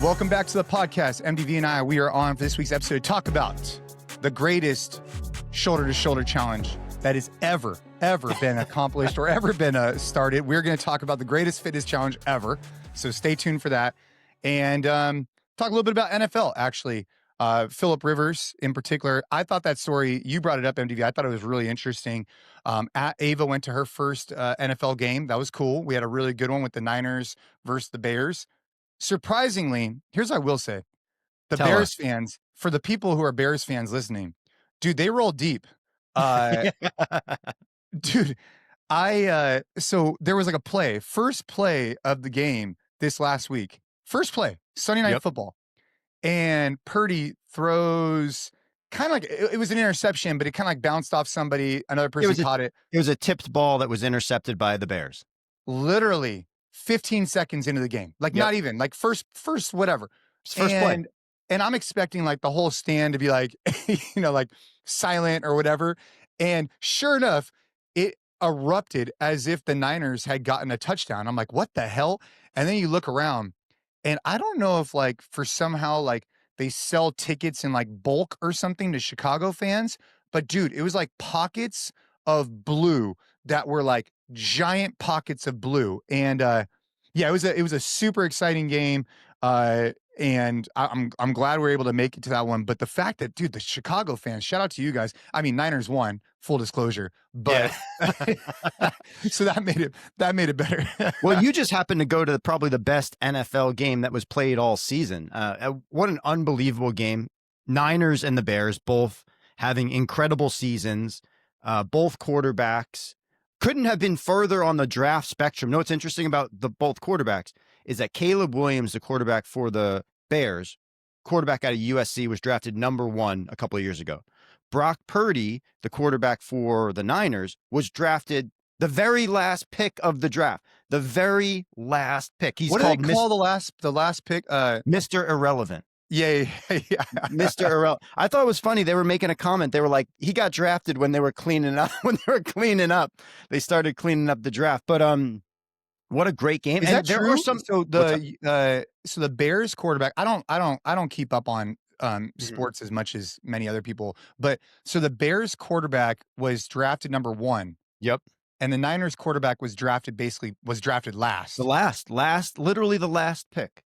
Welcome back to the podcast. MDV and I, we are on for this week's episode to talk about the greatest shoulder-to-shoulder challenge that has ever been accomplished or ever been started. We're going to talk about the greatest fitness challenge ever. So stay tuned for that. And talk a little bit about NFL, actually. Philip Rivers in particular. I thought that story, you brought it up, MDV. I thought it was really interesting. Ava went to her first NFL game. That was cool. We had a really good one with the Niners versus the Bears. Surprisingly, here's what I will say. The Tell Bears us. fans, for the people who are Bears fans listening, dude, they roll deep. Dude, so there was like a play, first play of the game this last week. First play, Sunday Night Football. And Purdy throws kind of like, it was an interception, but it kind of like bounced off somebody. Another person caught it. It was a tipped ball that was intercepted by the Bears. Literally 15 seconds into the game. Like not even, like first whatever. First play. And I'm expecting like the whole stand to be like, like silent or whatever. And sure enough, it erupted as if the Niners had gotten a touchdown. I'm like, what the hell? And then you look around and I don't know if like for somehow like they sell tickets in like bulk or something to Chicago fans, but dude, it was like pockets of blue that were like giant pockets of blue. And it was a super exciting game. And I'm glad we were able to make it to that one. But the fact that, dude, the Chicago fans, shout out to you guys. I mean, Niners won, full disclosure, but so that made it better. Well, you just happened to go to probably the best NFL game that was played all season. What an unbelievable game. Niners and the Bears both having incredible seasons. Both quarterbacks couldn't have been further on the draft spectrum. You know what's interesting about both quarterbacks is that Caleb Williams, the quarterback for the Bears, quarterback out of USC, was drafted #1 a couple of years ago. Brock Purdy, the quarterback for the Niners, was drafted the very last pick of the draft. The very last pick. He's what do they call the last pick? Mr. Irrelevant. Yeah. Mr. Irrelevant. I thought it was funny. They were making a comment. They were like, he got drafted when they were cleaning up. They started cleaning up the draft. But what a great game! Is that true? So the Bears quarterback. I don't keep up on sports as much as many other people. But so the Bears quarterback was drafted #1. Yep. And the Niners quarterback was drafted last. Literally the last pick.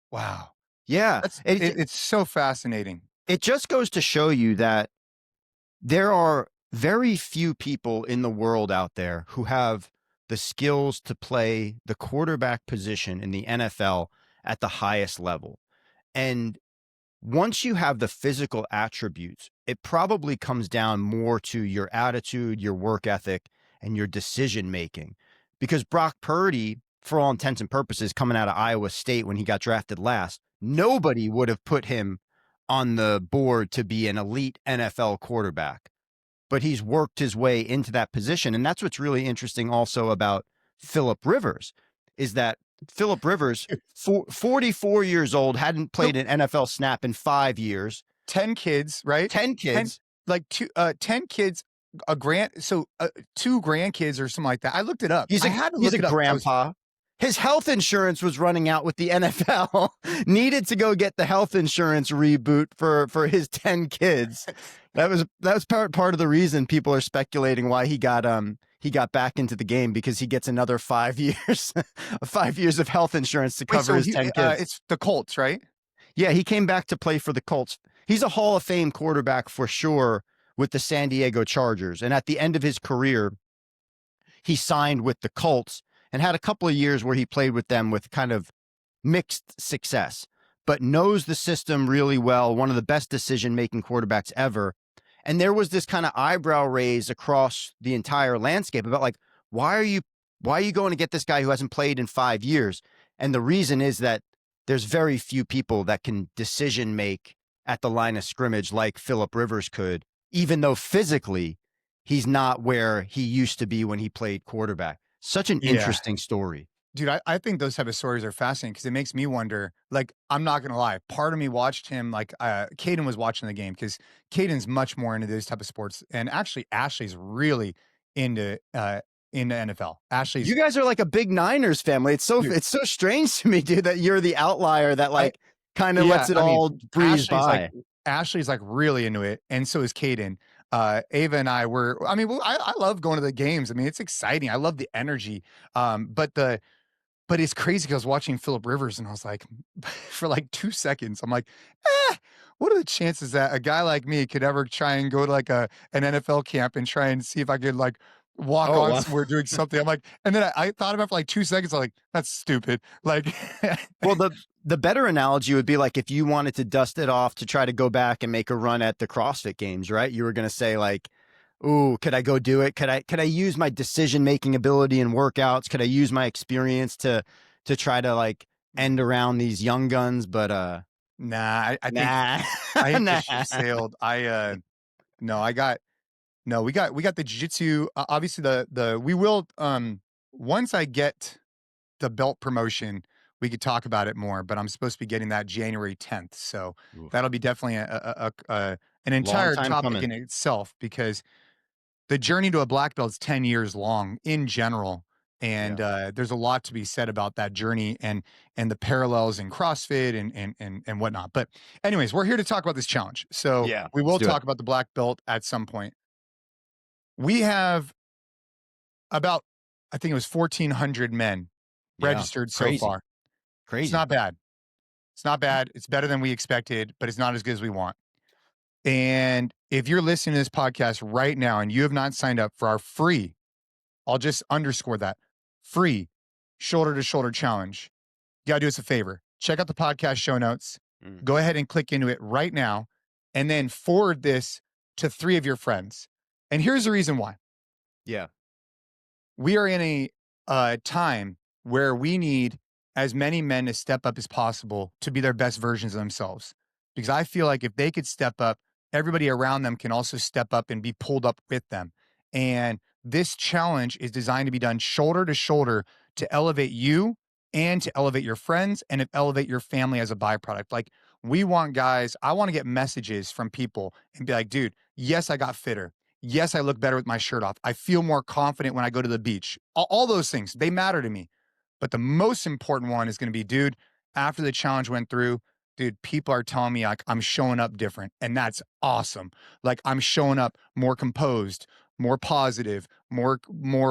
Wow. Yeah. It's so fascinating. It just goes to show you that there are very few people in the world out there who have the skills to play the quarterback position in the NFL at the highest level. And once you have the physical attributes, it probably comes down more to your attitude, your work ethic, and your decision making. Because Brock Purdy, for all intents and purposes, coming out of Iowa State when he got drafted last, nobody would have put him on the board to be an elite NFL quarterback. But he's worked his way into that position. And that's what's really interesting also about Philip Rivers, is that Philip Rivers, 44 years old, hadn't played an NFL snap in 5 years. 10 kids, right? 10 kids. 10 kids, two grandkids or something like that. I looked it up. He's a grandpa. His health insurance was running out with the NFL. Needed to go get the health insurance reboot for his 10 kids. That was part of the reason people are speculating why he got back into the game, because he gets another 5 years, 5 years of health insurance to cover his 10 kids. It's the Colts, right? Yeah, he came back to play for the Colts. He's a Hall of Fame quarterback for sure with the San Diego Chargers. And at the end of his career, he signed with the Colts and had a couple of years where he played with them with kind of mixed success, but knows the system really well. One of the best decision-making quarterbacks ever. And there was this kind of eyebrow raise across the entire landscape about like, why are you going to get this guy who hasn't played in 5 years? And the reason is that there's very few people that can decision make at the line of scrimmage like Philip Rivers could, even though physically he's not where he used to be when he played quarterback. Such an interesting story. Dude, I think those type of stories are fascinating because it makes me wonder, like, I'm not going to lie. Part of me watched him, like, Caden was watching the game because Caden's much more into those type of sports. And actually, Ashley's really into NFL. You guys are like a big Niners family. It's so strange to me, dude, that you're the outlier that like kind of Yeah, lets it I mean, all breeze Ashley's like by. Ashley's like really into it, and so is Caden. Ava and I were. I mean, I love going to the games. I mean, it's exciting. I love the energy. But it's crazy 'cause I was watching Philip Rivers and I was like, for like 2 seconds, I'm like, "Eh, what are the chances that a guy like me could ever try and go to like an NFL camp and try and see if I could like walk Oh, on wow. somewhere doing something?" I'm like, and then I thought about it for like 2 seconds. I'm like, "That's stupid." Like, Well, the better analogy would be like if you wanted to dust it off to try to go back and make a run at the CrossFit Games, right? You were going to say like, "Ooh, could I go do it? Could I use my decision making ability in workouts? Could I use my experience to try to like end around these young guns?" But nah, nah, I think the nah. ship sailed. No, I got no, we got the jiu-jitsu. Obviously the we will once I get the belt promotion, we could talk about it more, but I'm supposed to be getting that January 10th. So Oof. that'll be definitely an Long entire time topic coming. in itself because the journey to a black belt is 10 years long in general. And Yeah, there's a lot to be said about that journey and the parallels in CrossFit and whatnot. But anyways, we're here to talk about this challenge. So yeah. we Let's will do it. talk about the black belt at some point. We have about, I think it was 1,400 men Yeah, registered so crazy, far. It's crazy. not bad. It's not bad. It's better than we expected, but it's not as good as we want. And if you're listening to this podcast right now and you have not signed up for our free, I'll just underscore that free shoulder to shoulder challenge, you got to do us a favor. Check out the podcast show notes. Mm, Go ahead and click into it right now and then forward this to 3 of your friends. And here's the reason why. yeah, We are in a time where we need as many men to step up as possible to be their best versions of themselves. Because I feel like if they could step up, everybody around them can also step up and be pulled up with them. And this challenge is designed to be done shoulder to shoulder to elevate you and to elevate your friends and to elevate your family as a byproduct. Like, we want guys, I want to get messages from people and be like, dude, yes, I got fitter. Yes, I look better with my shirt off. I feel more confident when I go to the beach. All those things, they matter to me. But the most important one is going to be, dude, after the challenge went through, dude, people are telling me like I'm showing up different. And that's awesome. Like I'm showing up more composed, more positive, more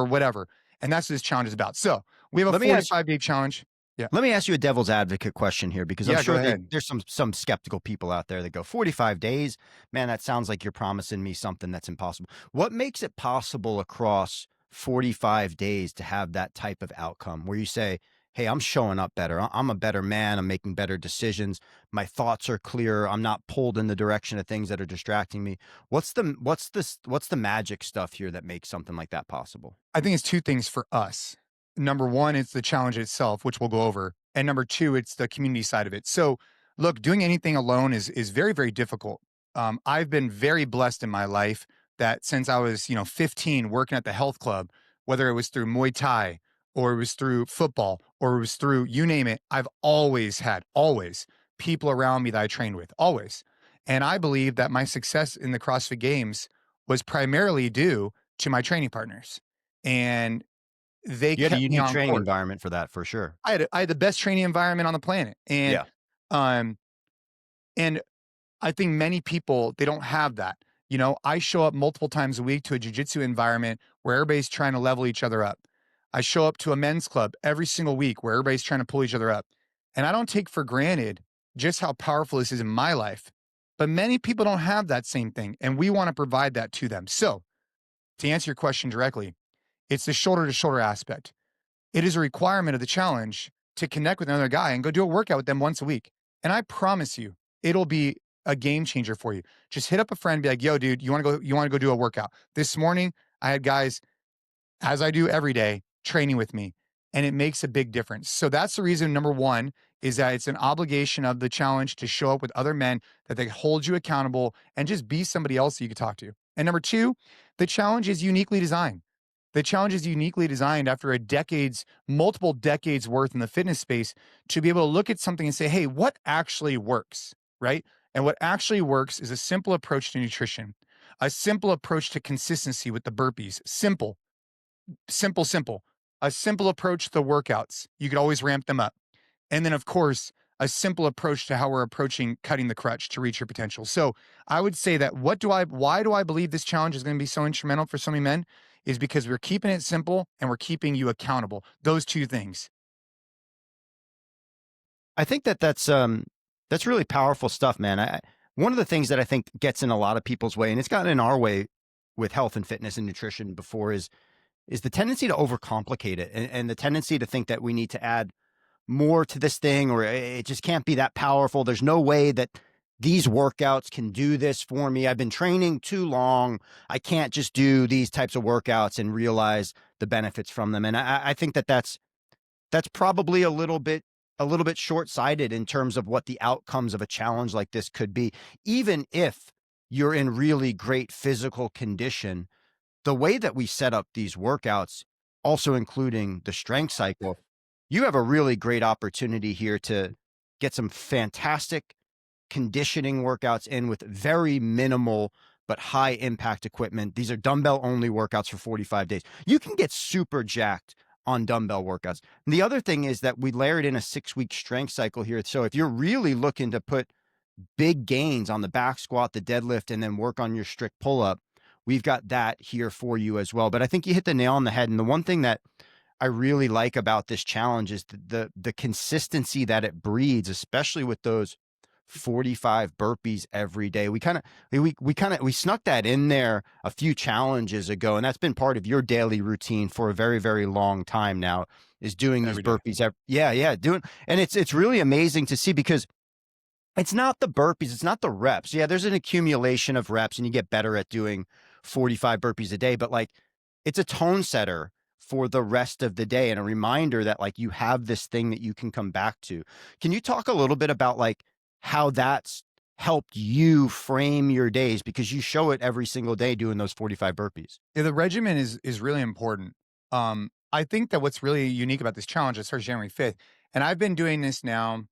whatever. And that's what this challenge is about. So we have a let me ask 45-day challenge. Yeah. let me ask you a devil's advocate question here because I'm Yeah, go sure ahead. there's some skeptical people out there that go 45 days. Man, that sounds like you're promising me something that's impossible. What makes it possible across 45 days to have that type of outcome where you say, "Hey, I'm showing up better. I'm a better man. I'm making better decisions. My thoughts are clearer. I'm not pulled in the direction of things that are distracting me." What's the magic stuff here that makes something like that possible? I think it's 2 things for us. Number 1, it's the challenge itself, which we'll go over, and number 2, it's the community side of it. So, look, doing anything alone is very, very difficult. I've been very blessed in my life that since I was, 15 working at the health club, whether it was through Muay Thai or it was through football or it was through you name it, I've always had always people around me that I trained with, always. And I believe that my success in the CrossFit Games was primarily due to my training partners and they You had a kept me unique on training course. environment for that for sure. I had the best training environment on the planet, Yeah. um, and I think many people, they don't have that. I show up multiple times a week to a jujitsu environment where everybody's trying to level each other up. I show up to a men's club every single week where everybody's trying to pull each other up. And I don't take for granted just how powerful this is in my life. But many people don't have that same thing, and we want to provide that to them. So, to answer your question directly, it's the shoulder to shoulder aspect. It is a requirement of the challenge to connect with another guy and go do a workout with them once a week. And I promise you, it'll be a game changer for you. Just hit up a friend, be like, "Yo, dude, you want to go do a workout?" This morning, I had guys, as I do every day, training with me, and it makes a big difference. So that's the reason. Number one is that it's an obligation of the challenge to show up with other men, that they hold you accountable and just be somebody else that you can talk to. And number two, the challenge is uniquely designed. The challenge is uniquely designed after multiple decades worth in the fitness space to be able to look at something and say, hey, what actually works, right? And what actually works is a simple approach to nutrition, a simple approach to consistency with the burpees. Simple, simple. A simple approach to the workouts. You could always ramp them up. And then, of course, a simple approach to how we're approaching cutting the crutch to reach your potential. So I would say that why do I believe this challenge is going to be so instrumental for so many men is because we're keeping it simple and we're keeping you accountable. Those two things. I think that that's really powerful stuff, man. One of the things that I think gets in a lot of people's way, and it's gotten in our way with health and fitness and nutrition before, is the tendency to overcomplicate it, and the tendency to think that we need to add more to this thing, or it just can't be that powerful. There's no way that these workouts can do this for me. I've been training too long. I can't just do these types of workouts and realize the benefits from them. And I think that that's probably a little bit short-sighted in terms of what the outcomes of a challenge like this could be. Even if you're in really great physical condition, the way that we set up these workouts, also including the strength cycle, you have a really great opportunity here to get some fantastic conditioning workouts in with very minimal but high impact equipment. These are dumbbell only workouts for 45 days. You can get super jacked on dumbbell workouts. And the other thing is that we layered in a 6-week strength cycle here. So if you're really looking to put big gains on the back squat, the deadlift, and then work on your strict pull up, we've got that here for you as well. But I think you hit the nail on the head. And the one thing that I really like about this challenge is the consistency that it breeds, especially with those 45 burpees every day. We snuck that in there a few challenges ago, and that's been part of your daily routine for a very, very long time now, is doing these Every day. burpees. Yeah, doing, and it's really amazing to see, because it's not the burpees, it's not the reps. Yeah, there's an accumulation of reps and you get better at doing 45 burpees a day, but like, it's a tone setter for the rest of the day and a reminder that like you have this thing that you can come back to. Can you talk a little bit about like how that's helped you frame your days, because you show it every single day doing those 45 burpees? Yeah, the regimen is really important. I think that what's really unique about this challenge, it starts January 5th, and I've been doing this now.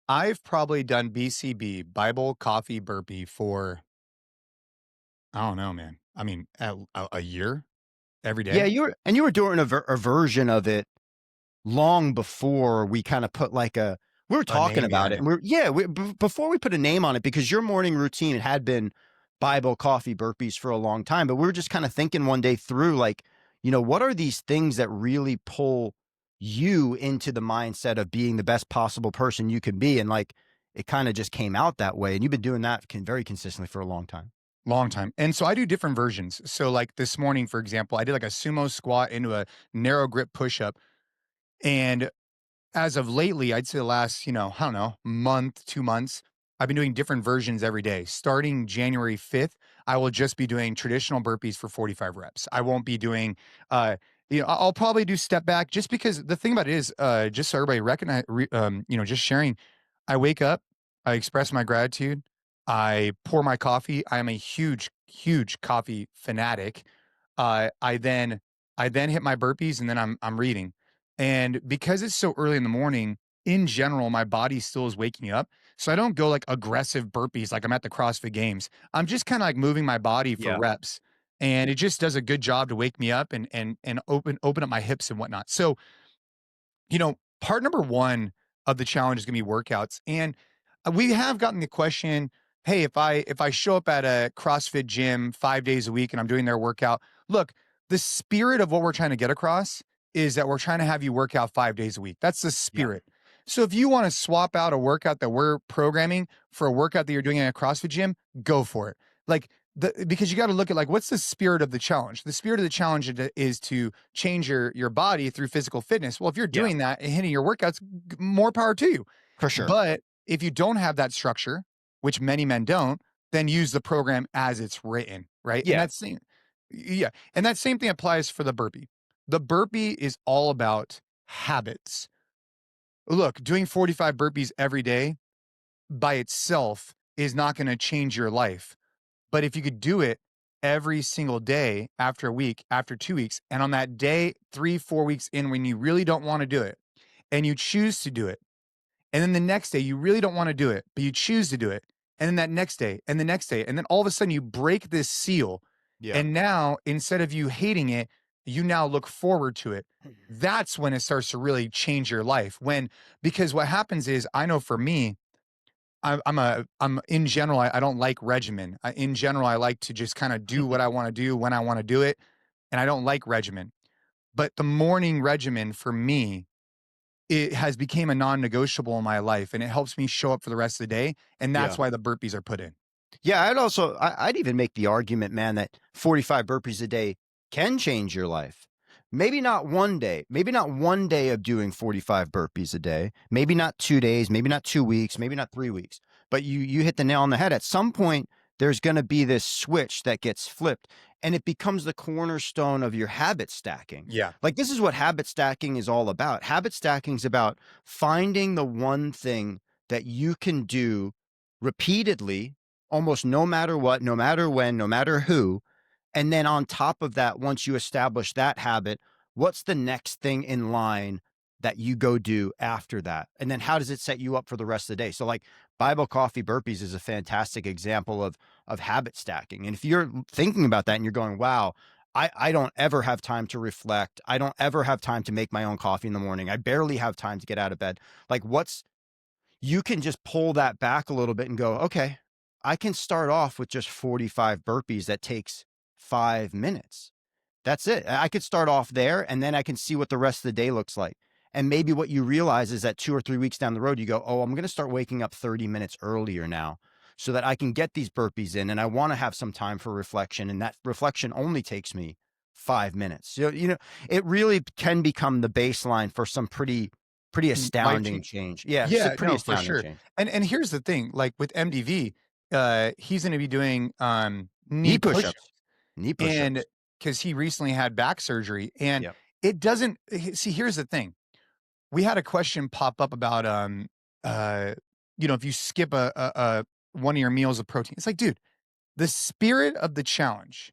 I've probably done BCB, Bible Coffee Burpee, for I don't know, man. I mean, a year every Yeah, day, you were doing a version of it long before we kinda put like we were a talking name about behind it, it. and before we put a name on it, because your morning routine had been Bible, coffee, burpees for a long time, but we were just kinda thinking one day through, like, what are these things that really pull you into the mindset of being the best possible person you can be, and, like, it kinda just came out that way, and you've been doing that very consistently for a long time. Long time. And so I do different versions. So like this morning, for example, I did like a sumo squat into a narrow grip push up. And as of lately, I'd say the last, I don't know, month, 2 months, I've been doing different versions every day. Starting January 5th, I will just be doing traditional burpees for 45 reps. I won't be doing, I'll probably do step back, just because the thing about it is, just so everybody recognize, just sharing. I wake up, I express my gratitude, I pour my coffee. I am a huge, huge coffee fanatic. Uh, I then, I then hit my burpees, and then I'm reading. And because it's so early in the morning, in general, my body still is waking up. So I don't go like aggressive burpees like I'm at the CrossFit Games. I'm just kind of like moving my body for Yeah. reps. And it just does a good job to wake me up and open up my hips and whatnot. So, part number one of the challenge is gonna be workouts. And we have gotten the question, hey, if I show up at a CrossFit gym 5 days a week and I'm doing their workout, look, the spirit of what we're trying to get across is that we're trying to have you work out 5 days a week. That's the Yeah. spirit. So if you want to swap out a workout that we're programming for a workout that you're doing in a CrossFit gym, go for it. Like because you got to look at like what's the spirit of the challenge. The spirit of the challenge is to change your body through physical fitness. Well, if you're Yeah, doing that and hitting your workouts, more power to you. for sure. But if you don't have that structure, which many men don't, then use the program as it's written, right? And Yeah. yeah, and that same thing applies for the burpee. The burpee is all about habits. Look, doing 45 burpees every day by itself is not going to change your life. But if you could do it every single day, after a week, after 2 weeks, and on that day, 3, 4 weeks in, when you really don't want to do it, and you choose to do it, and then the next day, you really don't wanna do it, but you choose to do it. And then that next day, and the next day, and then all of a sudden you break this seal. Yeah. And now, instead of you hating it, you now look forward to it. That's when it starts to really change your life. Because what happens is, I know for me, I'm in general, I don't like regimen. In general, I like to just kind of do what I want to do when I want to do it. And I don't like regimen. But the morning regimen for me, it has became a non-negotiable in my life, and it helps me show up for the rest of the day. And that's Yeah. why the burpees are put in. Yeah, I'd even make the argument, man, that 45 burpees a day can change your life. Maybe not one day of doing 45 burpees a day, maybe not 2 days, maybe not 2 weeks, maybe not 3 weeks, but you hit the nail on the head. At some point, there's going to be this switch that gets flipped and it becomes the cornerstone of your habit stacking. Yeah. Like this is what habit stacking is all about. Habit stacking is about finding the one thing that you can do repeatedly, almost no matter what, no matter when, no matter who. And then on top of that, once you establish that habit, what's the next thing in line that you go do after that? And then how does it set you up for the rest of the day? So like Bible coffee burpees is a fantastic example of habit stacking. And if you're thinking about that and you're going, wow, I don't ever have time to reflect. I don't ever have time to make my own coffee in the morning. I barely have time to get out of bed. Like you can just pull that back a little bit and go, okay, I can start off with just 45 burpees that takes 5 minutes. That's it. I could start off there and then I can see what the rest of the day looks like. And maybe what you realize is that 2 or 3 weeks down the road, you go, oh, I'm going to start waking up 30 minutes earlier now so that I can get these burpees in. And I want to have some time for reflection. And that reflection only takes me 5 minutes. So, it really can become the baseline for some pretty Life astounding change. change. Yeah, it's a Yeah, pretty no, for astounding sure. change. And here's the thing, like with MDV, he's gonna be doing, knee Knee push-ups, push-ups. Knee and push-ups. because he recently had back surgery, and Yep. it doesn't see, here's the thing. We had a question pop up about, if you skip one of your meals of protein. It's like, dude, the spirit of the challenge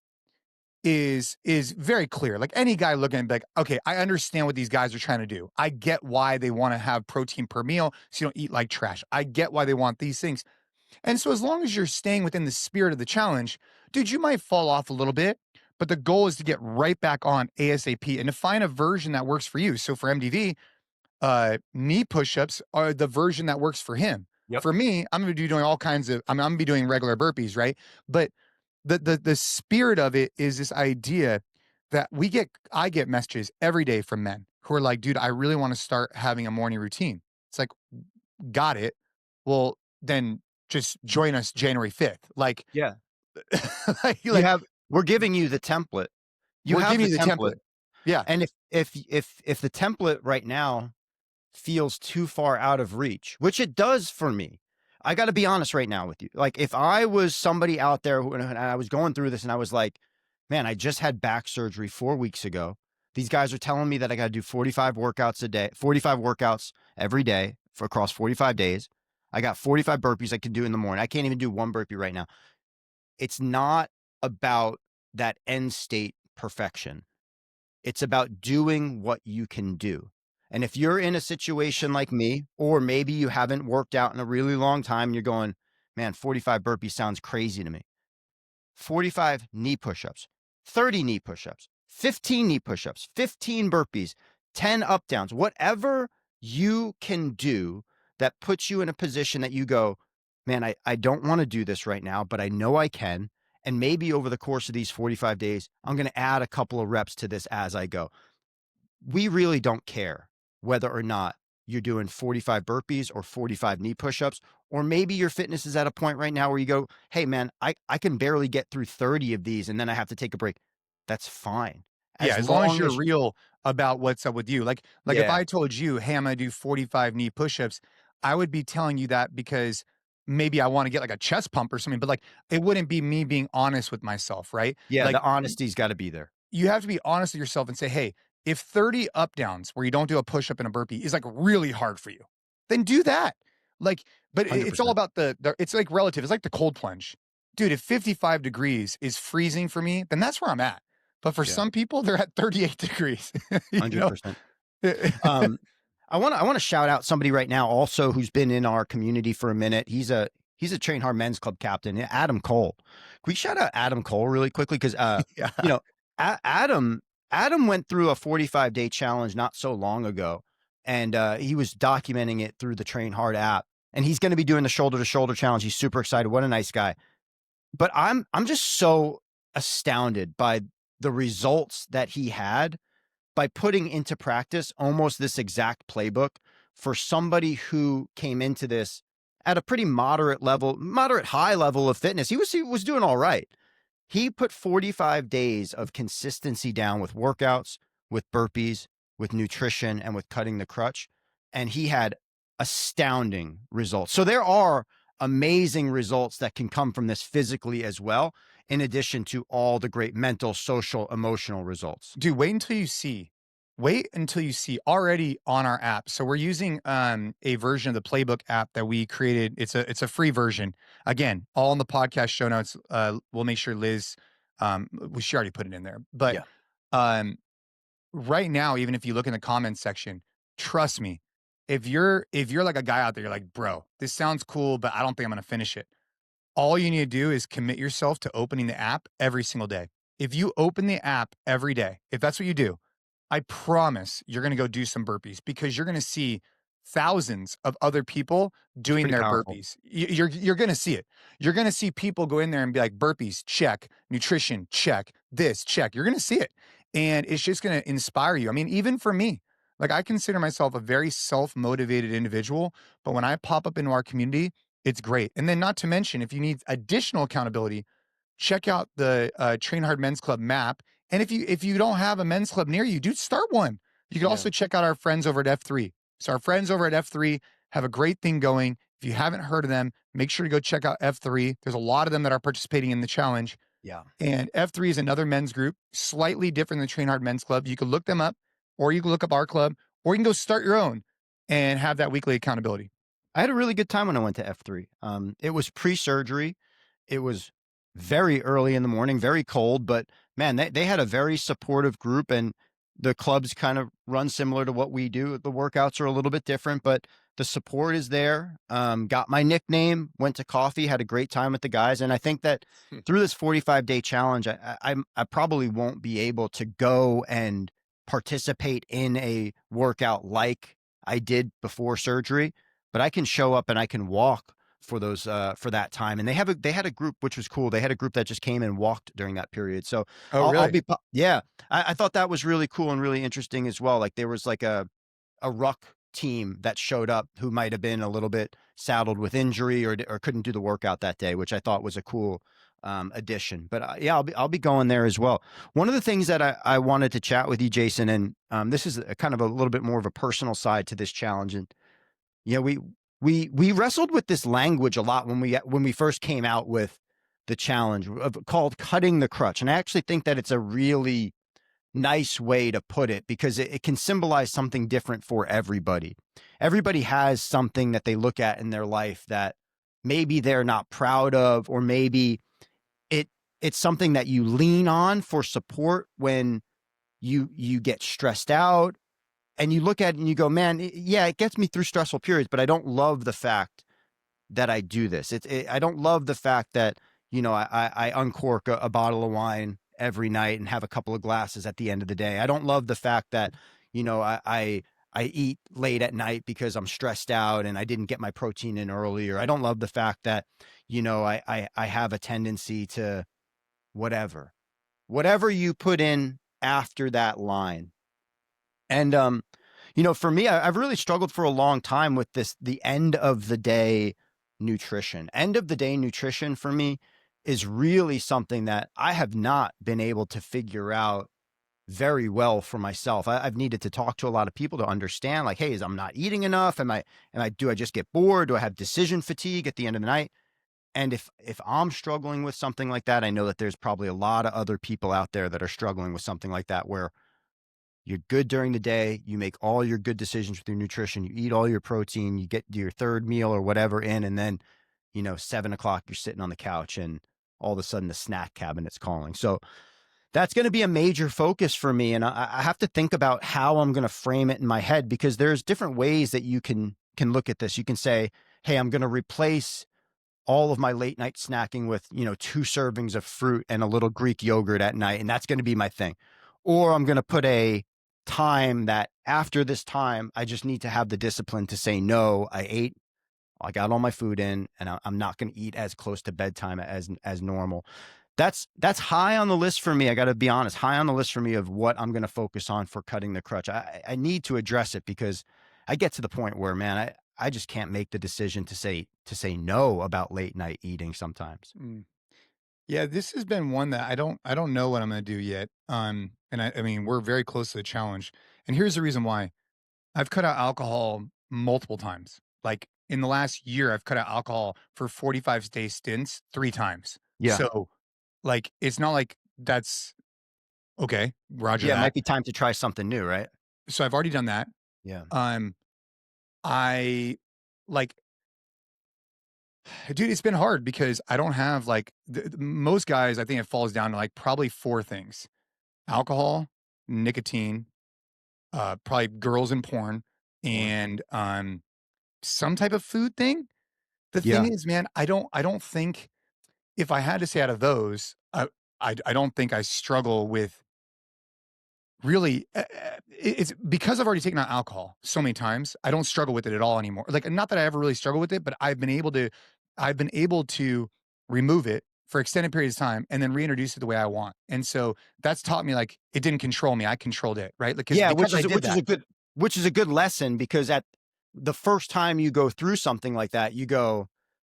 is very clear. Like any guy looking at it, like, okay, I understand what these guys are trying to do. I get why they want to have protein per meal so you don't eat like trash. I get why they want these things. And so as long as you're staying within the spirit of the challenge, dude, you might fall off a little bit, but the goal is to get right back on ASAP and to find a version that works for you. So for MDV, knee push-ups are the version that works for him. Yep. For me, I'm gonna be doing all kinds of, I'm gonna be doing regular burpees, right? But the spirit of it is this idea that I get messages every day from men who are like, dude, I really want to start having a morning routine. It's like, got it. Well, then just join us January 5th. Like, Yeah. You like have we're giving you the template. You we're have giving the you the template. template. Yeah. And if the template right now feels too far out of reach, which it does for me. I got to be honest right now with you. Like if I was somebody out there and I was going through this and I was like, man, I just had back surgery 4 weeks ago. These guys are telling me that I got to do 45 workouts a day, 45 workouts every day for across 45 days. I got 45 burpees I can do in the morning. I can't even do one burpee right now. It's not about that end state perfection. It's about doing what you can do. And if you're in a situation like me, or maybe you haven't worked out in a really long time and you're going, man, 45 burpees sounds crazy to me. 45 knee push-ups, 30 knee push-ups, 15 knee push-ups, 15 burpees, 10 up downs, whatever you can do that puts you in a position that you go, man, I don't want to do this right now, but I know I can. And maybe over the course of these 45 days, I'm going to add a couple of reps to this as I go. We really don't care whether or not you're doing 45 burpees or 45 knee push-ups, or maybe your fitness is at a point right now where you go, hey man, I can barely get through 30 of these and then I have to take a break. That's fine. Yeah, As as long as long you're as, real about what's up with you. Like if yeah, I told you, "Hey, I'm gonna do 45 knee push-ups," I would be telling you that because maybe I wanna get like a chest pump or something, but like it wouldn't be me being honest with myself, right? yeah, Like the honesty's got to be there. you have to be honest with yourself and say, "Hey, if 30 up downs where you don't do a push-up and a burpee is like really hard for you, then do that." Like, but it's all 100%. about the it's like relative. It's like the cold plunge. Dude, if 55 degrees is freezing for me, then that's where I'm at. But for Yeah, some people, they're at 38 degrees, you know? 100%. Um, I want to shout out somebody right now also who's been in our community for a minute. He's a Train Hard Men's Club captain, Adam Cole. Can we shout out Adam Cole really quickly? Because Yeah. you know, Adam Adam went through a 45-day challenge not so long ago, and he was documenting it through the Train Hard app. And he's going to be doing the shoulder to shoulder challenge. He's super excited. What a nice guy. But I'm just so astounded by the results that he had by putting into practice almost this exact playbook for somebody who came into this at a pretty moderate level, moderate high level of fitness. He was doing all right. He put 45 days of consistency down with workouts, with burpees, with nutrition, and with cutting the crutch. And he had astounding results. So there are amazing results that can come from this physically as well, in addition to all the great mental, social, emotional results. Dude, wait until you see already on our app. So we're using a version of the playbook app that we created. It's a free version. Again, all in the podcast show notes. We'll make sure Liz, she already put it in there. But Yeah. um, right now, even if you look in the comments section, trust me, if you're like a guy out there, you're like, bro, this sounds cool, but I don't think I'm gonna finish it. All you need to do is commit yourself to opening the app every single day. If you open the app every day, if that's what you do, I promise you're going to go do some burpees because you're going to see thousands of other people It's doing pretty their powerful. burpees. You're going to see it. You're going to see people go in there and be like burpees, check, nutrition, check, this, check. You're going to see it. And it's just going to inspire you. I mean, even for me, like I consider myself a very self-motivated individual, but when I pop up into our community, it's great. And then not to mention, if you need additional accountability, check out the Train Hard Men's Club map. And if you don't have a men's club near you, dude, start one. You can Yeah. also check out our friends over at F3. So our friends over at F3 have a great thing going. If you haven't heard of them, make sure to go check out F3. There's a lot of them that are participating in the challenge. Yeah. And F3 is another men's group, slightly different than Train Hard Men's Club. You can look them up, or you can look up our club, or you can go start your own and have that weekly accountability. I had a really good time when I went to F3. It was pre-surgery. It was very early in the morning, very cold, but man, they had a very supportive group, and the clubs kind of run similar to what we do. The workouts are a little bit different, but the support is there. Got my nickname, went to coffee, had a great time with the guys. And I think that Hmm. through this 45-day challenge, I probably won't be able to go and participate in a workout like I did before surgery, but I can show up and I can walk for those for that time. And they had a group which was cool. They had a group that just came and walked during that period. So Oh, I'll really? be yeah. I thought that was really cool and really interesting as well. Like there was like a ruck team that showed up who might have been a little bit saddled with injury or couldn't do the workout that day, which I thought was a cool addition. But yeah, I'll be going there as well. One of the things that I wanted to chat with you, Jason, and this is a kind of a little bit more of a personal side to this challenge, and yeah, we wrestled with this language a lot when we first came out with the challenge called cutting the crutch, and I actually think that it's a really nice way to put it because it can symbolize something different for everybody. Everybody has something that they look at in their life that maybe they're not proud of, or maybe it it's something that you lean on for support when you get stressed out, and you look at it and you go, man, yeah, it gets me through stressful periods, but I don't love the fact that I do this. I don't love the fact that, I uncork a bottle of wine every night and have a couple of glasses at the end of the day. I don't love the fact that, I eat late at night because I'm stressed out and I didn't get my protein in earlier. I don't love the fact that, I have a tendency to whatever you put in after that line. And, for me, I've really struggled for a long time with the end of the day nutrition. End of the day nutrition for me is really something that I have not been able to figure out very well for myself. I've needed to talk to a lot of people to understand, like, hey, I'm not eating enough? Do I just get bored? Do I have decision fatigue at the end of the night? And if I'm struggling with something like that, I know that there's probably a lot of other people out there that are struggling with something like that, where you're good during the day. You make all your good decisions with your nutrition. You eat all your protein. You get your third meal or whatever in. And then, 7 o'clock, you're sitting on the couch and all of a sudden the snack cabinet's calling. So that's going to be a major focus for me. And I have to think about how I'm going to frame it in my head, because there's different ways that you can look at this. You can say, hey, I'm going to replace all of my late night snacking with, 2 servings of fruit and a little Greek yogurt at night. And that's going to be my thing. or I'm going to put a time that after this time, I just need to have the discipline to say, no, I ate, I got all my food in, and I'm not going to eat as close to bedtime as normal. That's high on the list for me. I got to be honest, high on the list for me of what I'm going to focus on for cutting the crutch. I need to address it because I get to the point where, man, I just can't make the decision to say no about late night eating sometimes. Mm. Yeah, this has been one that I don't know what I'm gonna do yet. And I mean, we're very close to the challenge. And here's the reason why. I've cut out alcohol multiple times. Like in the last year, I've cut out alcohol for 45-day stints 3 times. Yeah. So, like, it's not like that's okay, roger Yeah. It might that. be time to try something new, right? So I've already done that. Yeah. Um, I like dude, it's been hard because I don't have like most guys, I think it falls down to like probably 4 things: alcohol, nicotine, probably girls and porn, Porn. and some type of food thing. The thing Yeah. is, man, I don't think if I had to say out of those, I don't think I struggle with really, it's because I've already taken out alcohol so many times, I don't struggle with it at all anymore. Like, not that I ever really struggle with it, but I've been able to remove it for extended periods of time and then reintroduce it the way I want. And so that's taught me, like, it didn't control me, I controlled it, right? Like, Yeah, because I did that. which is a good lesson because at the first time you go through something like that, you go,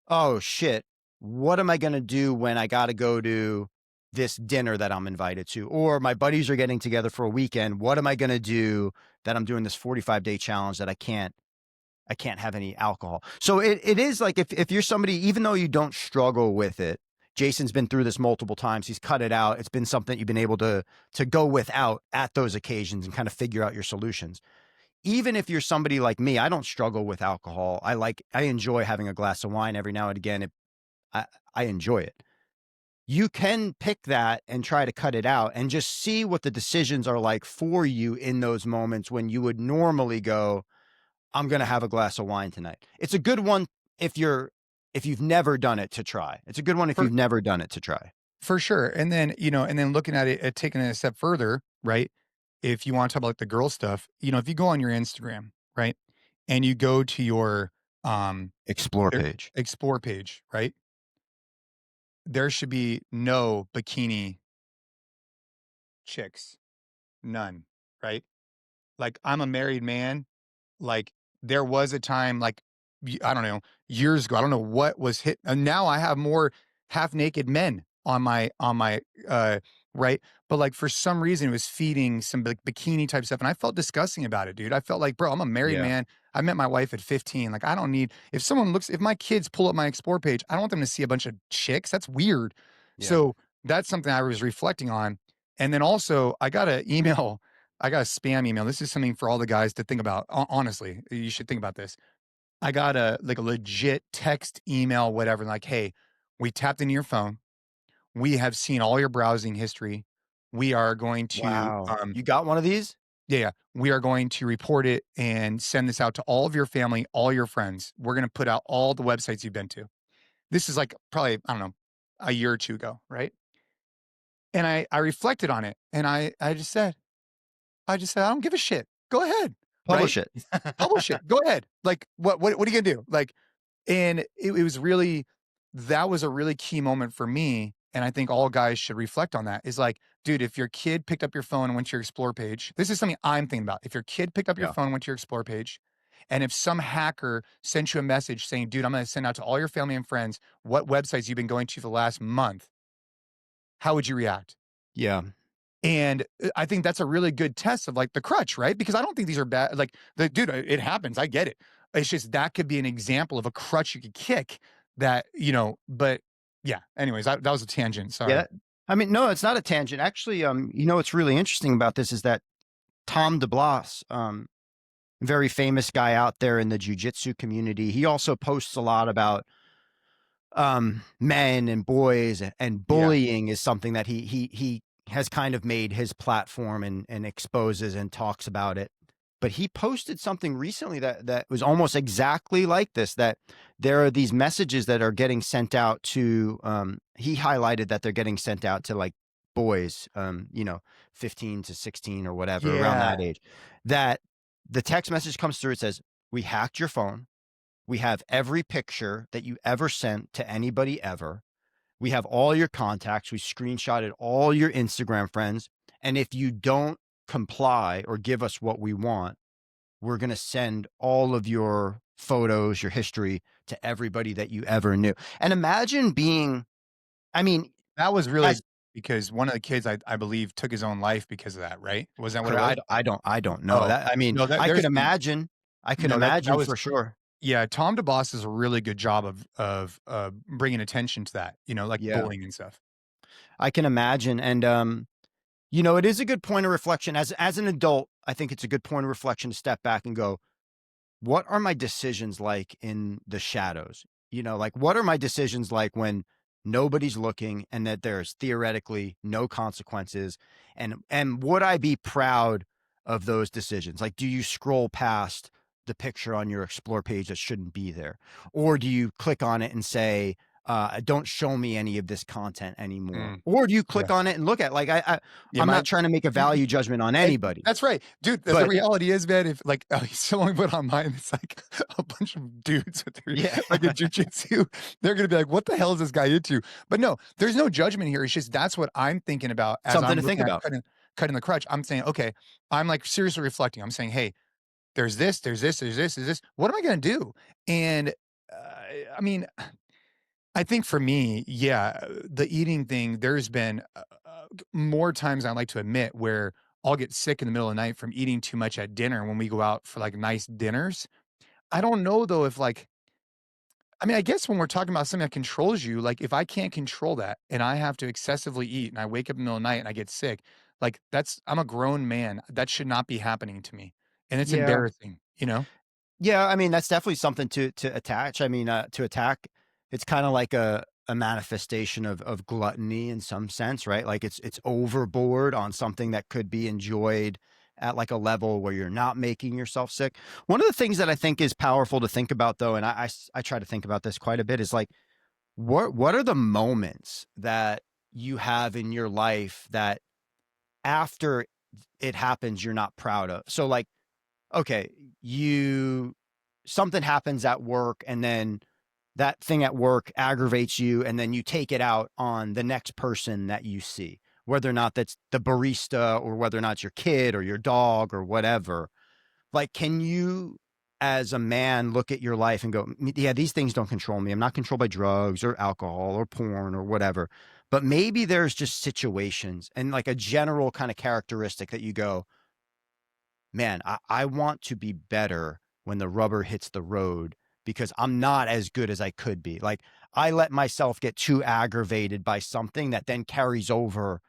"Oh shit, what am I going to do when I got to go to this dinner that I'm invited to, or my buddies are getting together for a weekend? What am I going to do that I'm doing this 45-day challenge that I can't have any alcohol?" So it is like if you're somebody, even though you don't struggle with it, Jason's been through this multiple times. He's cut it out. It's been something you've been able to go without at those occasions and kind of figure out your solutions. Even if you're somebody like me, I don't struggle with alcohol. I enjoy having a glass of wine every now and again. I I enjoy it. You can pick that and try to cut it out and just see what the decisions are like for you in those moments when you would normally go, I'm gonna have a glass of wine tonight. It's a good one if you've never done it to try. It's a good one if For you've never done it to try. for sure, and then, and then looking at it taking it a step further, right? If you wanna talk about, like, the girl stuff, if you go on your Instagram, right, and you go to your, Explore their page. explore page, right? There should be no bikini chicks, none, right? Like, I'm a married man. Like, there was a time, like, I don't know, years ago, I don't know what was hit, and now I have more half naked men on my, right? But, like, for some reason, it was feeding some, like, bikini type stuff, and I felt disgusting about it, dude. I felt like, "Bro, I'm a married Yeah. man. I met my wife at 15. Like, I don't need if my kids pull up my explore page, I don't want them to see a bunch of chicks. That's weird." Yeah. So, that's something I was reflecting on, and then also, I got a spam email. This is something for all the guys to think about. Honestly, you should think about this. I got a legit text, email, whatever. Like, hey, we tapped into your phone. We have seen all your browsing history. We are going to, Wow. You got one of these? yeah, yeah, we are going to report it and send this out to all of your family, all your friends. We're going to put out all the websites you've been to. This is like probably, I don't know, a year or two ago, right? And I reflected on it, and I just said, I don't give a shit. Go ahead, right? Publish it. Publish it. Go ahead. Like, what are you gonna do? Like, and it was really, that was a really key moment for me. And I think all guys should reflect on that. Is like, dude, if your kid picked up your phone and went to your explore page, this is something I'm thinking about. If your kid picked up your Yeah. phone and went to your explore page, and if some hacker sent you a message saying, dude, I'm gonna send out to all your family and friends what websites you've been going to for the last month, how would you react? Yeah. And, I think that's a really good test of, like, the crutch, right? Because I don't think these are bad, like, the dude, it happens, I get it. It's just that could be an example of a crutch you could kick that, but yeah, anyways, that was a tangent, Yeah. sorry. I mean, no, it's not a tangent. Actually, what's really interesting about this is that Tom DeBlas, very famous guy out there in the jujitsu community. He also posts a lot about men and boys, and Yeah. bullying is something that he has kind of made his platform and exposes and talks about it. But he posted something recently that was almost exactly like this, that there are these messages that are getting sent out to he highlighted that they're getting sent out to like boys, 15 to 16 or whatever, around Yeah. that age, that the text message comes through. It says, "We hacked your phone. We have every picture that you ever sent to anybody ever. We have all your contacts. We screenshotted all your Instagram friends. And if you don't comply or give us what we want, we're going to send all of your photos, your history to everybody that you ever knew." And imagine being, I mean, That was really as because one of the kids, I believe, took his own life because of that, right? Wasn't that what it was? I don't know Oh, that. I mean, no, that there's been I could no, that imagine was for sure. yeah, Tom DeBoss does a really good job of bringing attention to that, like Yeah, bullying and stuff. I can imagine. And, it is a good point of reflection as an adult. I think it's a good point of reflection to step back and go, what are my decisions like in the shadows? Like, what are my decisions like when nobody's looking and that there's theoretically no consequences? And would I be proud of those decisions? Like, do you scroll past the picture on your explore page that shouldn't be there? Or do you click on it and say, don't show me any of this content anymore? Mm, Or do you yeah. click on it and look at, like, Yeah, I'm my not trying to make a value judgment on It anybody, that's right. Dude, the but reality is, man, if like, someone put on mine, it's like a bunch of dudes with their yeah, like, in jujitsu, they're gonna be like, "What the hell is this guy into?" But no, there's no judgment here, it's just that's what I'm thinking about as something I'm to think looking at about. cutting the crutch. I'm saying, "Okay," I'm, like, seriously reflecting. I'm saying, "Hey, there's this, there's this, there's this. What am I gonna do?" And, I mean, I think for me, yeah, the eating thing, there's been, more times I like to admit where I'll get sick in the middle of the night from eating too much at dinner when we go out for, like, nice dinners. I don't know though if, like I mean, I guess when we're talking about something that controls you, like, if I can't control that and I have to excessively eat and I wake up in the middle of the night and I get sick, like, that's I'm a grown man. That should not be happening to me, and it's Yeah. embarrassing, you know? Yeah, I mean, that's definitely something to attach. I mean, to attack. It's kind of like a manifestation of gluttony in some sense, right? Like, it's overboard on something that could be enjoyed at, like, a level where you're not making yourself sick. One of the things that I think is powerful to think about, though, and I try to think about this quite a bit, is like, what are the moments that you have in your life that after it happens you're not proud of? So, like, okay, you something happens at work, and then that thing at work aggravates you, and then you take it out on the next person that you see, whether or not that's the barista or whether or not it's your kid or your dog or whatever. Like, can you, as a man, look at your life and go, Yeah, these things don't control me. I'm not controlled by drugs or alcohol or porn or whatever. But maybe there's just situations and, like, a general kind of characteristic that you go, Man, I want to be better when the rubber hits the road because I'm not as good as I could be. Like, I let myself get too aggravated by something that then carries over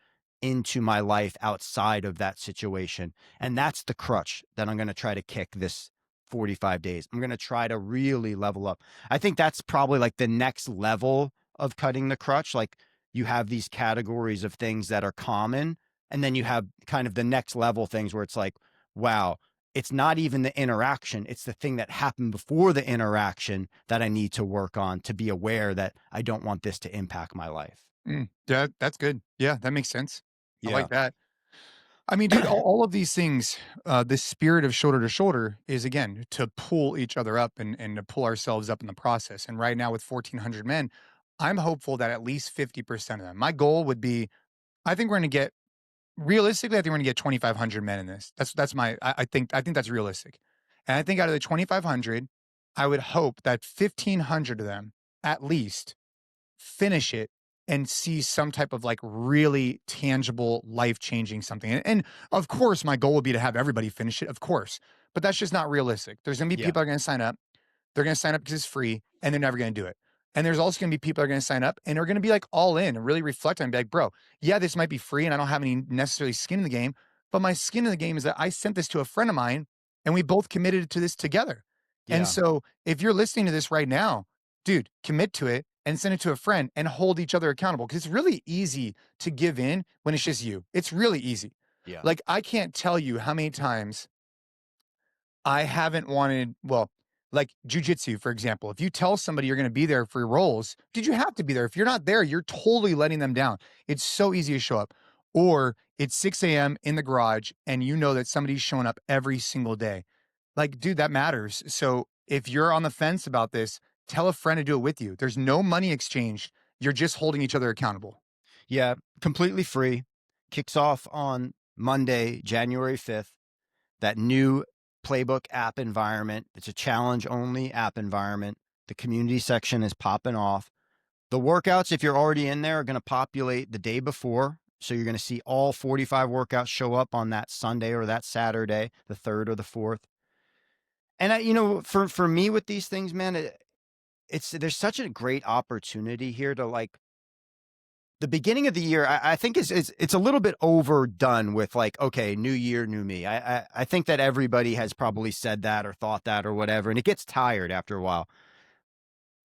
into my life outside of that situation. And that's the crutch that I'm going to try to kick this 45 days. I'm going to try to really level up. I think that's probably like the next level of cutting the crutch. Like, you have these categories of things that are common, and then you have kind of the next level things where it's like, wow, it's not even the interaction. It's the thing that happened before the interaction that I need to work on to be aware that I don't want this to impact my life. Yeah, that's good. Yeah, that makes sense. I Yeah. like that. I mean, dude, all of these things, this spirit of shoulder to shoulder is again to pull each other up and to pull ourselves up in the process. And right now, with 1,400 men, I'm hopeful that at least 50% of them. My goal would be, I think we're going to get realistically, I think we're going to get 2,500 men in this. That's my. I think that's realistic. And I think out of the 2,500, I would hope that 1,500 of them at least finish it and see some type of like really tangible life changing something. And of course, my goal would be to have everybody finish it, of course, but that's just not realistic. There's going to be Yeah. people that are going to sign up. They're going to sign up because it's free and they're never going to do it. And there's also going to be people that are going to sign up and are going to be like all in and really reflect on and be like, bro, yeah, this might be free and I don't have any necessarily skin in the game, but my skin in the game is that I sent this to a friend of mine and we both committed to this together. And Yeah. so if you're listening to this right now, dude, commit to it and send it to a friend and hold each other accountable because it's really easy to give in when it's just you. It's really easy. Yeah. Like I can't tell you how many times I haven't wanted well, like jujitsu, for example. If you tell somebody you're gonna be there for your roles, did you have to be there? If you're not there, you're totally letting them down. It's so easy to show up. or it's 6 a.m. in the garage and you know that somebody's showing up every single day. Like, dude, that matters. So if you're on the fence about this, tell a friend to do it with you. There's no money exchanged. You're just holding each other accountable. Yeah, completely free. Kicks off on Monday, January 5th. That new playbook app environment. It's a challenge only app environment. The community section is popping off. The workouts, if you're already in there, are going to populate the day before. So you're going to see all 45 workouts show up on that Sunday or that Saturday, the 3rd or the 4th. And for me with these things, man, there's such a great opportunity here to like the beginning of the year. I think it's a little bit overdone with like, okay, new year, new me. I think that everybody has probably said that or thought that or whatever, and it gets tired after a while.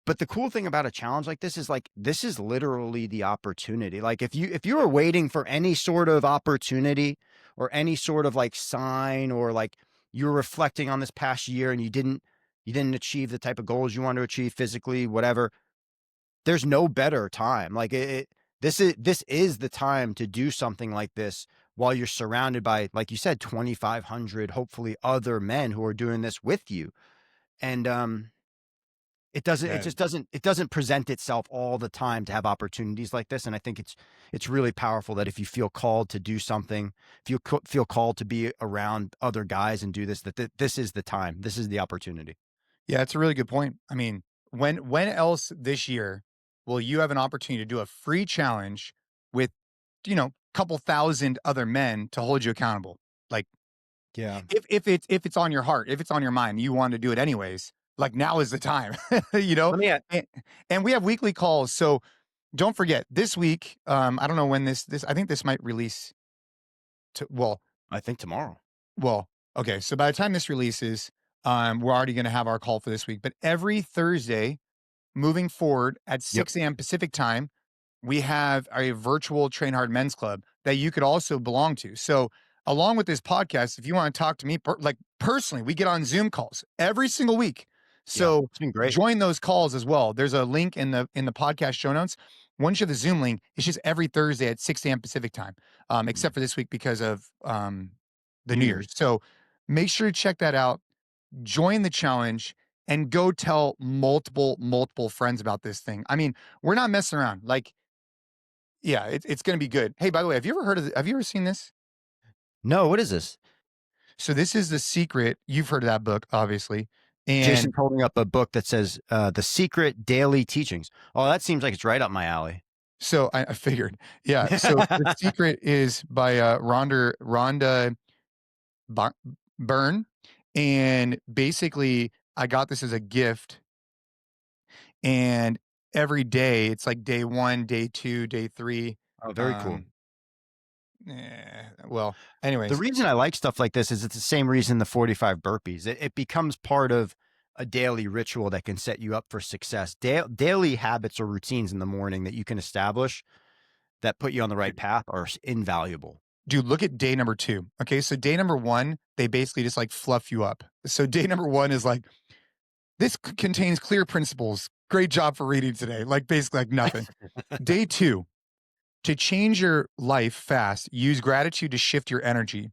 But the cool thing about a challenge like this is like, this is literally the opportunity. Like if you were waiting for any sort of opportunity or any sort of like sign, or like you're reflecting on this past year and you didn't achieve the type of goals you want to achieve physically, whatever, there's no better time. Like this is the time to do something like this while you're surrounded by, like you said, 2,500, hopefully other men who are doing this with you. And, Yeah. it doesn't present itself all the time to have opportunities like this. And I think it's really powerful that if you feel called to do something, if you feel called to be around other guys and do this, this is the time, this is the opportunity. Yeah, it's a really good point. I mean, when else this year will you have an opportunity to do a free challenge with, couple thousand other men to hold you accountable? Like, Yeah. if it's on your heart, if it's on your mind, you want to do it anyways, like now is the time, you know? Let me add, And, and we have weekly calls. So don't forget this week. I don't know when this I think this might release to I think tomorrow. well, okay. So by the time this releases, we're already gonna have our call for this week. But every Thursday moving forward at Yep. 6 a.m. Pacific time, we have a virtual Train Hard Men's Club that you could also belong to. So, along with this podcast, if you want to talk to me, like personally, we get on Zoom calls every single week. Yeah. So, It's been great. join those calls as well. There's a link in the podcast show notes. Once you have the Zoom link, it's just every Thursday at 6 a.m. Pacific time, except for this week because of the New New Year's. Year's. So, make sure to check that out. Join the challenge and go tell multiple friends about this thing. I mean, we're not messing around. Like, yeah, it's gonna be good. Hey, by the way, have you ever seen this? No, what is this? So this is The Secret. You've heard of that book, obviously. And Jason's holding up a book that says The Secret Daily Teachings. Oh, that seems like it's right up my alley. so I figured. Yeah. So The Secret is by Rhonda Bar- Byrne. And basically, I got this as a gift. And every day, it's like day one, day two, day three. Oh, very cool. Um, well, The anyways, reason I like stuff like this is it's the same reason the 45 burpees. It becomes part of a daily ritual that can set you up for success. Daily habits or routines in the morning that you can establish that put you on the right path are invaluable. dude, look at day number 2. Okay, so day number 1, they basically just like fluff you up. So day number 1 is like, this contains clear principles. Great job for reading today. Like basically like nothing. Day 2, to change your life fast, use gratitude to shift your energy.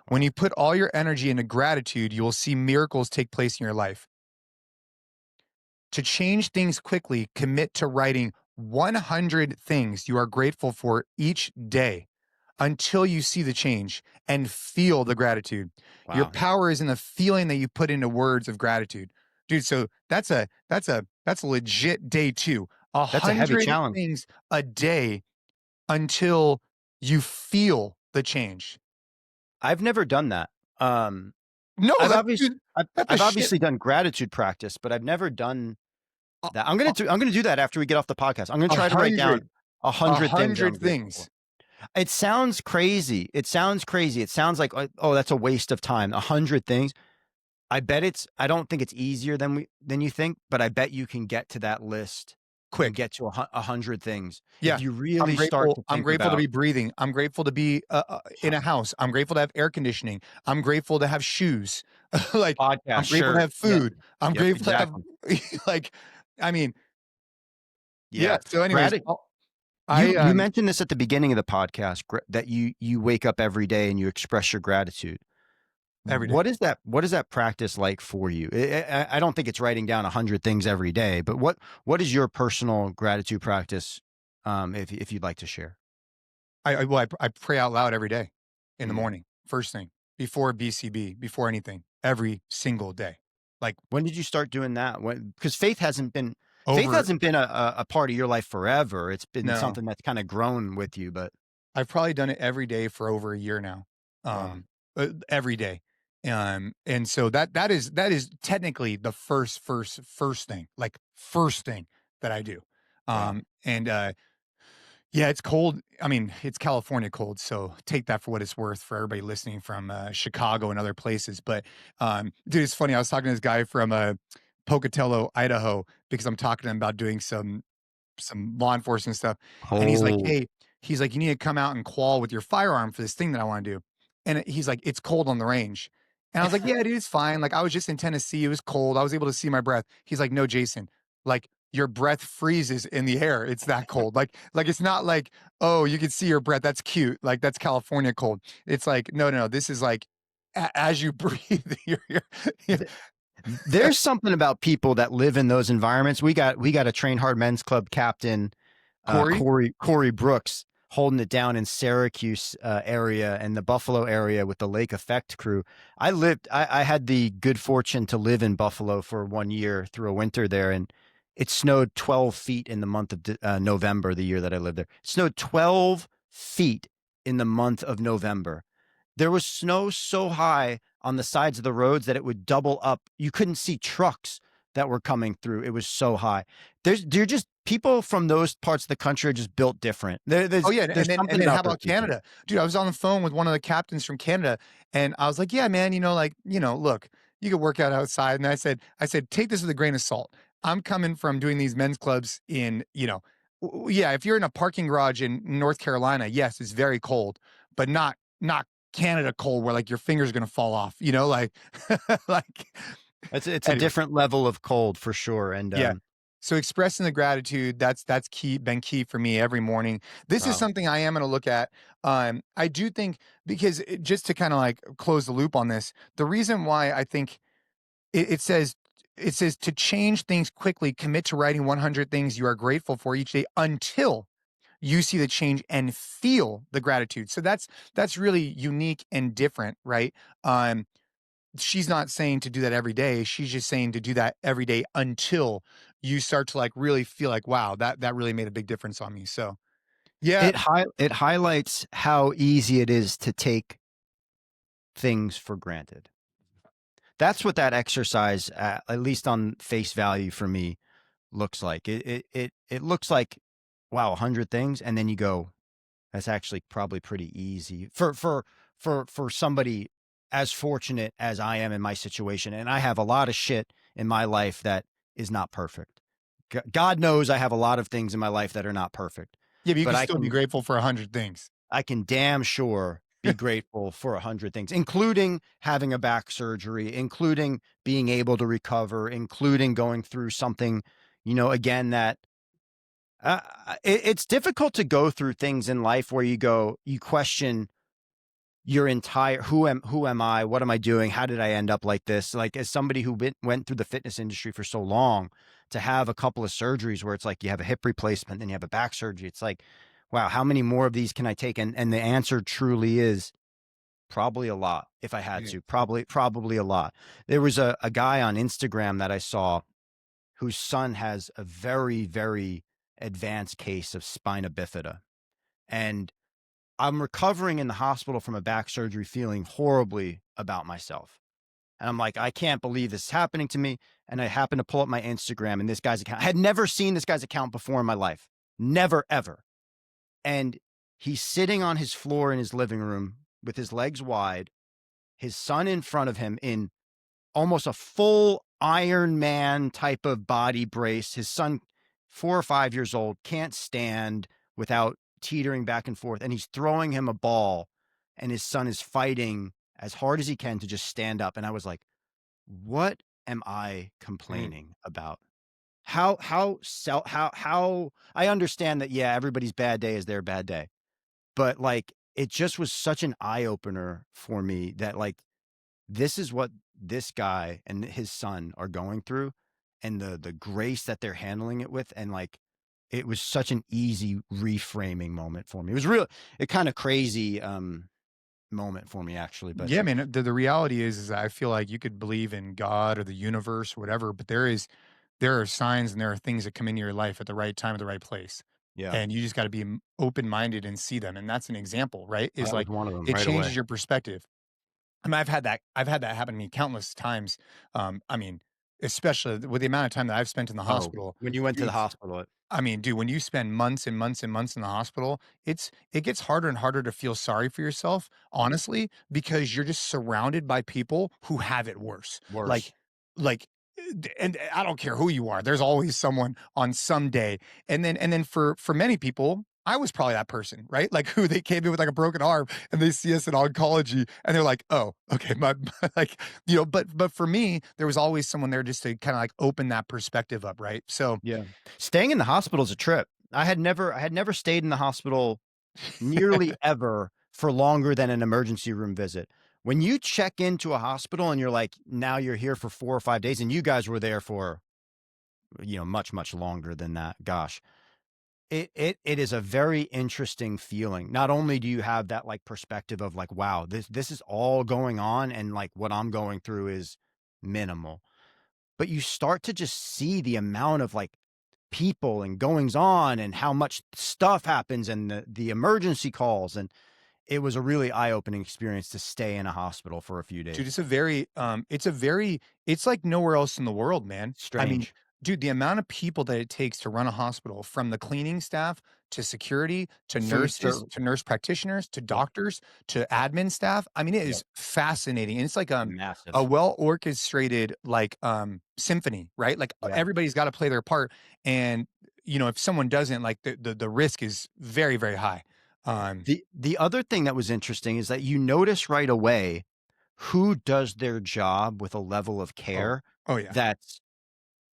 When you put all your energy into gratitude, you will see miracles take place in your life. To change things quickly, commit to writing 100 things you are grateful for each day until you see the change and feel the gratitude. Your Wow. power is in the feeling that you put into words of gratitude. Dude, so that's a legit day 2. A That's a heavy 100 challenge. things a day until you feel the change. I've never done that. No, that dude, that's a I've shit. obviously done gratitude practice, but I've never done A that. I'm gonna do that after we get off the podcast. I'm gonna a try to write down hundred, a a 100 things that I'm hundred grateful for. things. It sounds crazy. It sounds crazy. It sounds like, oh, that's a waste of time. 100 things. I don't think it's easier than you think, but I bet you can get to that list and Quick. get to 100 things Yeah. if you really start to I'm think grateful to about be breathing. I'm grateful to be, in a house. I'm grateful to have air conditioning. I'm grateful to have shoes. Like, podcast, I'm grateful to shirt. have Yep. food. I'm Yep. grateful to have Exactly. like, I mean, yeah. Yeah. So anyways, Gratitude. I You mentioned this at the beginning of the podcast, that you wake up every day and you express your gratitude. every day. What is that practice like for you? I don't think it's writing down 100 things every day, but what is your personal gratitude practice, if you'd like to share? I pray out loud every day in the Mm. morning, first thing, before BCB, before anything, every single day. Like When did you start doing that? When, because faith over hasn't been a part of your life forever. It's been no, something that's kind of grown with you, but I've probably done it every day for over a year now. wow. Every day. And so that is technically the first thing, like first thing that I do. Wow. And Yeah, it's cold. I mean, it's California cold, so take that for what it's worth for everybody listening from Chicago and other places. But dude, it's funny. I was talking to this guy from Pocatello, Idaho, because I'm talking to him about doing some law enforcement stuff, and he's like, Cold. "Hey," he's like, "You need to come out and qual with your firearm for this thing that I wanna do." And he's like, "It's cold on the range." And I was like, "Yeah, dude, it's fine. Like, I was just in Tennessee, it was cold, I was able to see my breath." He's like, "No, Jason, like, your breath freezes in the air, it's that cold." Like, it's not like, "Oh, you can see your breath, that's cute, like, that's California cold." It's like, "No, no, no, this is like as you breathe, you're" There's something about people that live in those environments. We got a Train Hard Men's Club captain, Corey? Corey Brooks, holding it down in Syracuse area and the Buffalo area with the Lake Effect crew. I had the good fortune to live in Buffalo for 1 year through a winter there, and it snowed 12 feet in the month of November, the year that I lived there. It snowed 12 feet in the month of November. There was snow so high on the sides of the roads that it would double up. You couldn't see trucks that were coming through. It was so high. They're just people from those parts of the country are just built different. Oh, yeah, There's and something then how about those about people. Canada? Dude, I was on the phone with one of the captains from Canada, and I was like, "Yeah, man, like, look, you could work out outside." And I said, "Take this with a grain of salt. I'm coming from doing these men's clubs in, yeah, if you're in a parking garage in North Carolina, yes, it's very cold, but not Canada cold where, like, your finger's gonna fall off, like like It's a anyway. different level of cold for sure. And Yeah. So expressing the gratitude, that's key, been key for me every morning. This is wow. something I am gonna look at. I do think because just to kind of like close the loop on this, the reason why I think it says to change things quickly, commit to writing 100 things you are grateful for each day until you see the change and feel the gratitude. So that's really unique and different, right? She's not saying to do that every day. She's just saying to do that every day until you start to like really feel like, wow, that really made a big difference on me. So yeah, It highlights how easy it is to take things for granted. That's what that exercise, at least on face value for me, looks like. It looks like, wow, 100 things, and then you go, that's actually probably pretty easy for somebody as fortunate as I am in my situation. And I have a lot of shit in my life that is not perfect. God knows I have a lot of things in my life that are not perfect, yeah, but you but can still be grateful for 100 things. I can damn sure be grateful for 100 things, including having a back surgery, including being able to recover, including going through something, again, that it's difficult to go through things in life where you question your entire who am I? What am I doing? How did I end up like this? Like, as somebody who went through the fitness industry for so long, to have a couple of surgeries where it's like you have a hip replacement, then you have a back surgery. It's like, wow, how many more of these can I take? And the answer truly is probably a lot. If I had Yeah. to, probably a lot. There was a guy on Instagram that I saw whose son has a very, very advanced case of spina bifida. And I'm recovering in the hospital from a back surgery, feeling horribly about myself. And I'm like, I can't believe this is happening to me. And I happen to pull up my Instagram and this guy's account. I had never seen this guy's account before in my life. Never, ever. And he's sitting on his floor in his living room with his legs wide, his son in front of him in almost a full Iron Man type of body brace. His son, 4 or 5 years old, can't stand without teetering back and forth. And he's throwing him a ball, and his son is fighting as hard as he can to just stand up. And I was like, what am I Mm. complaining about? how I understand that, yeah, everybody's bad day is their bad day, but, like, it just was such an eye opener for me that, like, this is what this guy and his son are going through, and the grace that they're handling it with, and, like, it was such an easy reframing moment for me. It was real a kinda crazy, moment for me actually, but Yeah, man. The reality is I feel like you could believe in God or the universe, whatever, but there are signs and there are things that come into your life at the right time at the right place. yeah, And you just got to be open minded and see them. And that's an example, right? Is that was like one of them it right away. changes your perspective. I mean, I've had that happen to me countless times. I mean, especially with the amount of time that I've spent in the Oh, hospital, when you went to the dude. hospital, I mean, dude, when you spend months and months and months in the hospital, it gets harder and harder to feel sorry for yourself, honestly, because you're just surrounded by people who have it worse. worse. Like, and I don't care who you are. There's always someone on some day, and then for many people. I was probably that person, right? Like who they came in with like a broken arm and they see us in oncology and they're like, oh, okay, like, but for me, there was always someone there just to kind of like open that perspective up, right? So Yeah. Staying in the hospital is a trip. I had never stayed in the hospital nearly ever for longer than an emergency room visit. When you check into a hospital and you're like, now you're here for 4 or 5 days, and you guys were there for, much, much longer than that. Gosh. It is a very interesting feeling. Not only do you have that, like, perspective of, like, wow, this is all going on and, like, what I'm going through is minimal, but you start to just see the amount of, like, people and goings on and how much stuff happens and the emergency calls, and it was a really eye-opening experience to stay in a hospital for a few dude, days. it's like nowhere else in the world, man. I mean, Strange. dude, the amount of people that it takes to run a hospital, from the cleaning staff to security to Food nurses ser to nurse practitioners to Yep. doctors to admin staff. I mean, it Yep. is fascinating. And it's like a Massive. well orchestrated like symphony, right? Like Yeah. everybody's got to play their part. And if someone doesn't, like the risk is very, very high. Um The other thing that was interesting is that you notice right away who does their job with a level of oh, care oh yeah. that's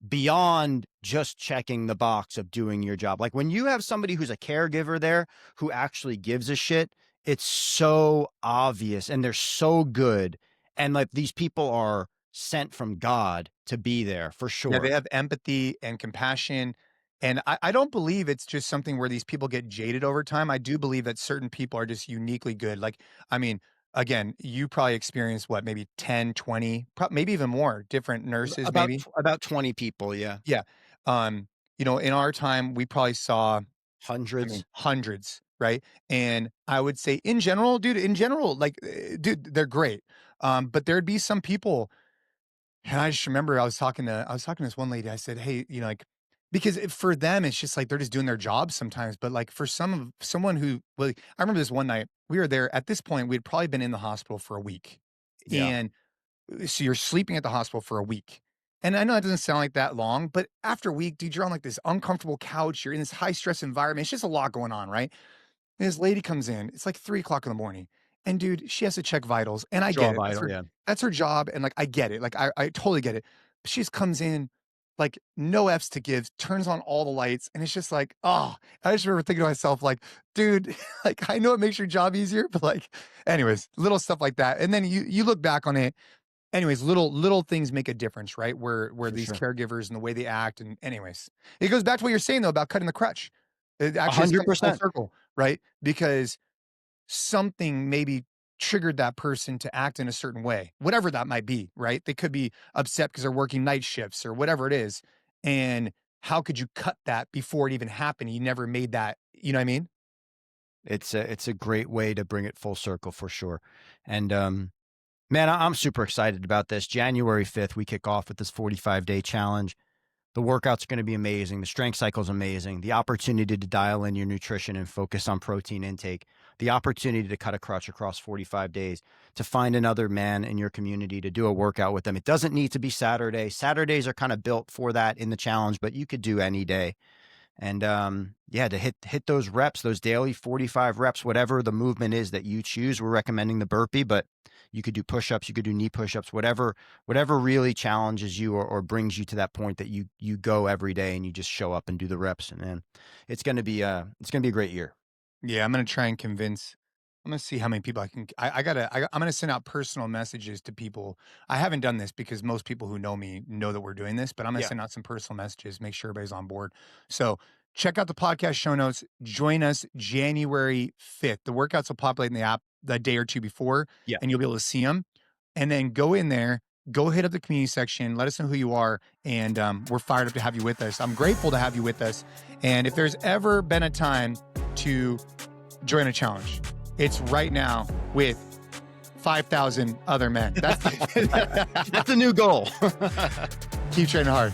beyond just checking the box of doing your job. Like when you have somebody who's a caregiver there who actually gives a shit, it's so obvious and they're so good. And like these people are sent from God to be there for Yeah, they sure. have empathy and compassion, and I don't believe it's just something where these people get jaded over time. I do believe that certain people are just uniquely good. Like, I mean, again, you probably experienced what, maybe 10, 20, maybe even more different nurses, maybe? About 20 people, yeah. Yeah. In our time, we probably saw, I mean, Hundreds. hundreds, right? And I would say in general, dude, like, dude, they're great. But there'd be some people and I just remember I was talking to this one lady. I said, "Hey, like," because for them it's just like they're just doing their job sometimes. But like for someone who, well, I remember this one night we were there. At this point, we'd probably been in the hospital for a week, Yeah. and so you're sleeping at the hospital for a week. And I know that doesn't sound like that long, but after a week, dude, you're on like this uncomfortable couch. You're in this high stress environment. It's just a lot going on, right? And this lady comes in, it's like 3 o'clock in the morning, and dude, she has to check vitals, and I Draw get it. vital, yeah. That's her job, and, like, I get it, like, I totally get it. But she just comes in, like, no F's to give, turns on all the lights, and it's just like, oh, I just remember thinking to myself, like, "Dude, like, I know it makes your job easier, but, like," anyways, little stuff like that, and then you look back on it, anyways, little things make a difference, right? Where For these sure. caregivers and the way they act, and anyways. It goes back to what you're saying, though, about cutting the crutch. It actually has come full 100%. circle, right? Because something maybe triggered that person to act in a certain way, whatever that might be, right? They could be upset because they're working night shifts or whatever it is. And how could you cut that before it even happened? You never made that, you know what I mean? It's a great way to bring it full circle for sure. And man, I'm super excited about this. January 5th, we kick off with this 45-day challenge. The workouts are going to be amazing. The strength cycle is amazing. The opportunity to dial in your nutrition and focus on protein intake. The opportunity to cut a crutch across 45 days, to find another man in your community to do a workout with them. It doesn't need to be Saturday. Saturdays are kind of built for that in the challenge, but you could do any day. And yeah, to hit those reps, those daily 45 reps, whatever the movement is that you choose. We're recommending the burpee, but You could do push-ups, you could do knee push-ups, whatever really challenges you or brings you to that point that you go every day and you just show up and do the reps. And then it's going to be a great year. Yeah, I'm gonna try and convince. I'm gonna see how many people I can. I'm gonna send out personal messages to people. I haven't done this because most people who know me know that we're doing this, but I'm gonna Yeah. send out some personal messages, make sure everybody's on board. So check out the podcast show notes. Join us January 5th. The workouts will populate in the app the day or two before, Yeah. and you'll be able to see them. And then go in there, go hit up the community section. Let us know who you are, and we're fired up to have you with us. I'm grateful to have you with us. And if there's ever been a time to join a challenge, it's right now with 5,000 other men. That's That's a new goal. keep training hard.